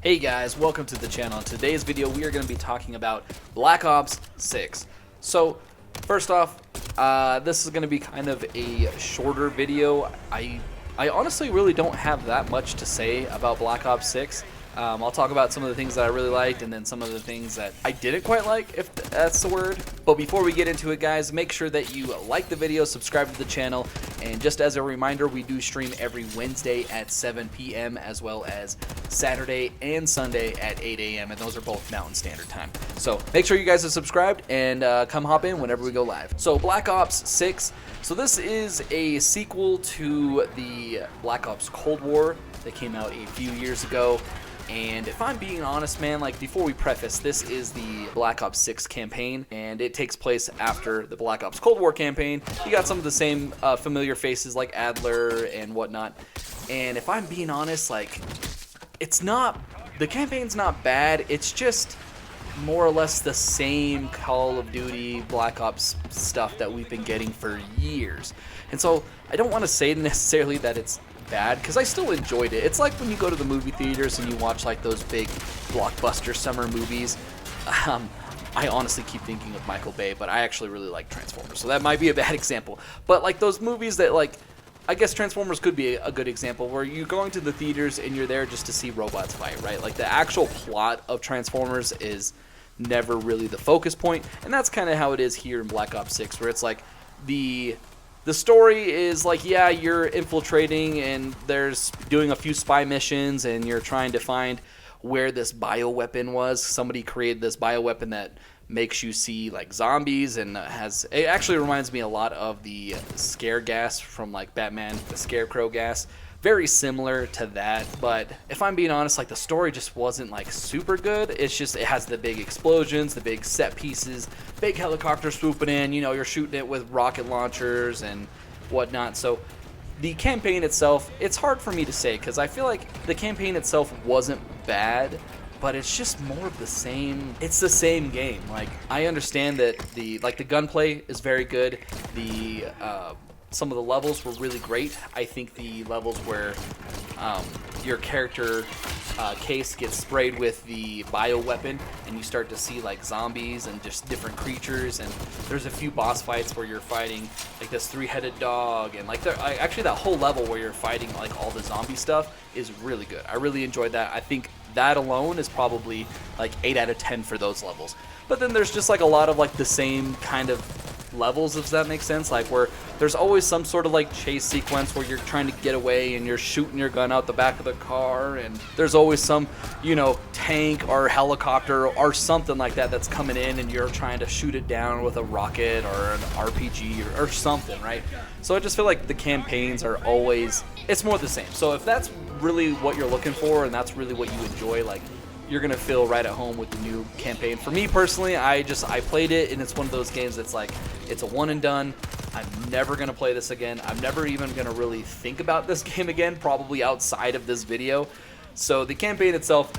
Hey guys, welcome to the channel. In today's video, we are going to be talking about Black Ops 6. So, first off, this is going to be kind of a shorter video. I honestly really don't have that much to say about Black Ops 6. I'll talk about some of the things that I really liked and then some of the things that I didn't quite like, if that's the word. But before we get into it, guys, make sure that you like the video, subscribe to the channel, and just as a reminder, we do stream every Wednesday at 7 p.m. as well as Saturday and Sunday at 8 a.m. and those are both Mountain Standard Time. So make sure you guys are subscribed and come hop in whenever we go live. So Black Ops 6. So this is a sequel to the Black Ops Cold War that came out a few years ago. And if I'm being honest, man, like before we preface, this is the Black Ops 6 campaign, and it takes place after the Black Ops Cold War campaign. You got some of the same familiar faces like Adler and whatnot. And if I'm being honest, like, the campaign's not bad, it's just more or less the same Call of Duty Black Ops stuff that we've been getting for years. And so I don't want to say necessarily that it's bad, because I still enjoyed it. It's like when you go to the movie theaters and you watch like those big blockbuster summer movies. I honestly keep thinking of Michael Bay, but I actually really like Transformers, so that might be a bad example. But like those movies that, like, I guess Transformers could be a good example, where you're going to the theaters and you're there just to see robots fight, right? Like the actual plot of Transformers is never really the focus point, and that's kind of how it is here in Black Ops 6, where it's like the story is like, yeah, you're infiltrating and there's doing a few spy missions and you're trying to find where this bioweapon was. Somebody created this bioweapon that makes you see like zombies, and it actually reminds me a lot of the scare gas from like Batman, the Scarecrow gas. Very similar to that, but if I'm being honest, like the story just wasn't like super good. It's just, it has the big explosions, the big set pieces, big helicopters swooping in, you know, you're shooting it with rocket launchers and whatnot. So the campaign itself, it's hard for me to say, because I feel like the campaign itself wasn't bad, but it's just more of the same. It's the same game. Like, I understand that the gunplay is very good. Some of the levels were really great. I think the levels where your character case gets sprayed with the bioweapon and you start to see like zombies and just different creatures, and there's a few boss fights where you're fighting like this three-headed dog, and like actually that whole level where you're fighting like all the zombie stuff is really good. I really enjoyed that. I think that alone is probably like 8 out of 10 for those levels. But then there's just like a lot of like the same kind of levels, if that makes sense, like where there's always some sort of like chase sequence where you're trying to get away and you're shooting your gun out the back of the car, and there's always some, you know, tank or helicopter or something like that that's coming in and you're trying to shoot it down with a rocket or an RPG or something, right? So I just feel like the campaigns are always, it's more the same. So if that's really what you're looking for and that's really what you enjoy, like, you're gonna feel right at home with the new campaign. For me personally, I played it, and it's one of those games that's like, it's a one and done. I'm never gonna play this again. I'm never even gonna really think about this game again, probably outside of this video. So the campaign itself,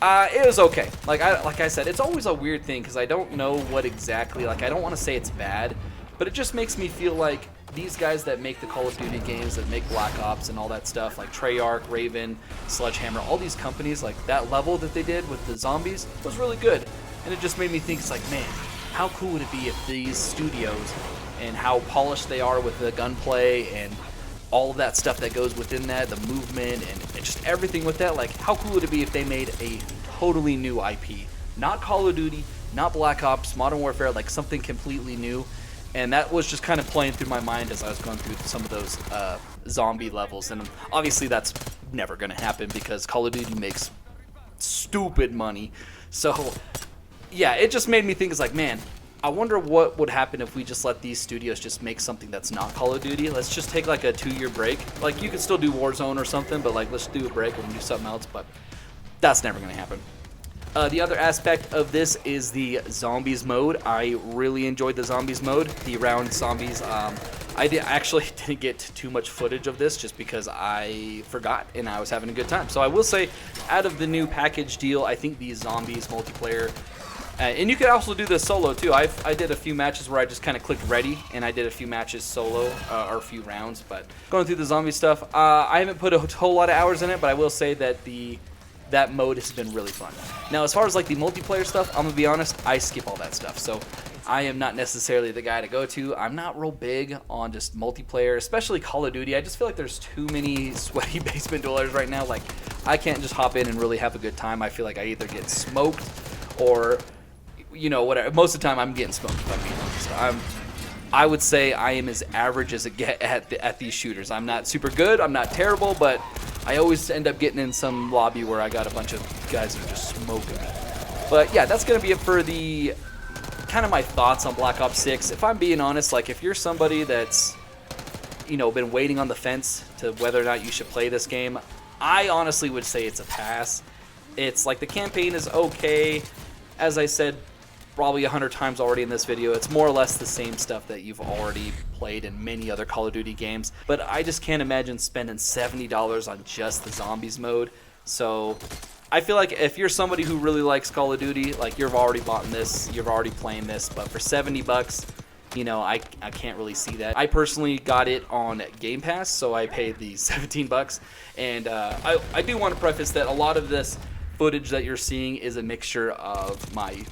it was okay. Like I said, it's always a weird thing because I don't know what exactly, like, I don't want to say it's bad, but it just makes me feel like these guys that make the Call of Duty games, that make Black Ops and all that stuff, like Treyarch, Raven, Sledgehammer, all these companies, like that level that they did with the zombies was really good. And it just made me think, it's like, man, how cool would it be if these studios and how polished they are with the gunplay and all of that stuff that goes within that, the movement and just everything with that, like how cool would it be if they made a totally new IP? Not Call of Duty, not Black Ops, Modern Warfare, like something completely new. And that was just kind of playing through my mind as I was going through some of those zombie levels. And obviously that's never going to happen because Call of Duty makes stupid money. So yeah, it just made me think, it's like, man, I wonder what would happen if we just let these studios just make something that's not Call of Duty. Let's just take like a 2-year break. Like, you could still do Warzone or something, but like, let's do a break and do something else. But that's never going to happen. The other aspect of this is the zombies mode. I really enjoyed the zombies mode, the round zombies. I actually didn't get too much footage of this just because I forgot and I was having a good time. So I will say, out of the new package deal, I think the zombies multiplayer, and you could also do this solo too. I did a few matches where I just kind of clicked ready and I did a few matches solo, or a few rounds. But going through the zombie stuff, I haven't put a whole lot of hours in it, but I will say that the that mode has been really fun. Now, as far as like the multiplayer stuff, I'm gonna be honest, I skip all that stuff. So I am not necessarily the guy to go to. I'm not real big on just multiplayer, especially Call of Duty. I just feel like there's too many sweaty basement dwellers right now. Like, I can't just hop in and really have a good time. I feel like I either get smoked or, you know, whatever. Most of the time, I'm getting smoked, if I'm being honest. I would say I am as average as it get at these shooters. I'm not super good. I'm not terrible, but I always end up getting in some lobby where I got a bunch of guys who are just smoking me. But yeah, that's gonna be it for the kind of my thoughts on Black Ops 6. If I'm being honest, like if you're somebody that's, you know, been waiting on the fence to whether or not you should play this game, I honestly would say it's a pass. It's like the campaign is okay. As I said probably 100 times already in this video, it's more or less the same stuff that you've already played in many other Call of Duty games, but I just can't imagine spending $70 on just the zombies mode. So I feel like if you're somebody who really likes Call of Duty, like you've already bought this, you're already playing this, but for 70 bucks, you know, I can't really see that. I personally got it on Game Pass, so I paid the 17 bucks. And I do want to preface that a lot of this footage that you're seeing is a mixture of my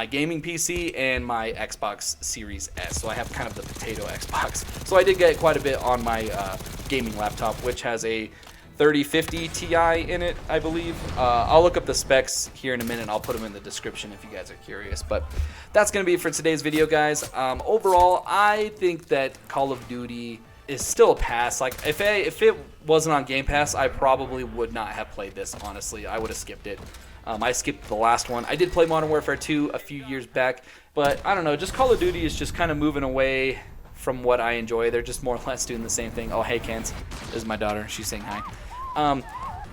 gaming PC and my Xbox Series S. So I have kind of the potato Xbox. So I did get quite a bit on my gaming laptop, which has a 3050 Ti in it, I believe. I'll look up the specs here in a minute. I'll put them in the description if you guys are curious. But that's going to be it for today's video, guys. Overall, I think that Call of Duty is still a pass. Like, if it wasn't on Game Pass, I probably would not have played this, honestly. I would have skipped it. I skipped the last one. I did play Modern Warfare 2 a few years back, but I don't know, just Call of Duty is just kind of moving away from what I enjoy. They're just more or less doing the same thing. Oh, hey, Kent. This is my daughter. She's saying hi.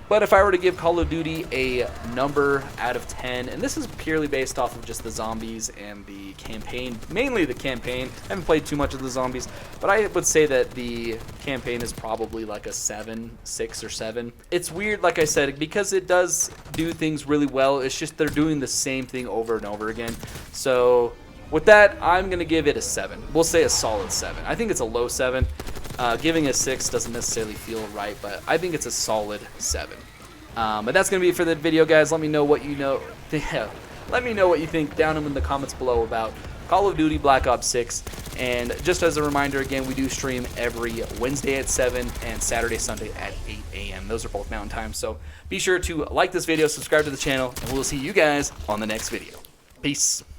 But if I were to give Call of Duty a number out of 10, and this is purely based off of just the zombies and the campaign, mainly the campaign. I haven't played too much of the zombies, but I would say that the campaign is probably like a 7, 6 or 7. It's weird, like I said, because it does do things really well. It's just they're doing the same thing over and over again. So with that, I'm going to give it a 7. We'll say a solid 7. I think it's a low 7. Giving a 6 doesn't necessarily feel right, but I think it's a solid 7. But that's going to be it for the video, guys. Let me know what you know. Let me know what you think down in the comments below about Call of Duty Black Ops 6. And just as a reminder, again, we do stream every Wednesday at 7 and Saturday, Sunday at 8 a.m. Those are both Mountain Time. So be sure to like this video, subscribe to the channel, and we'll see you guys on the next video. Peace.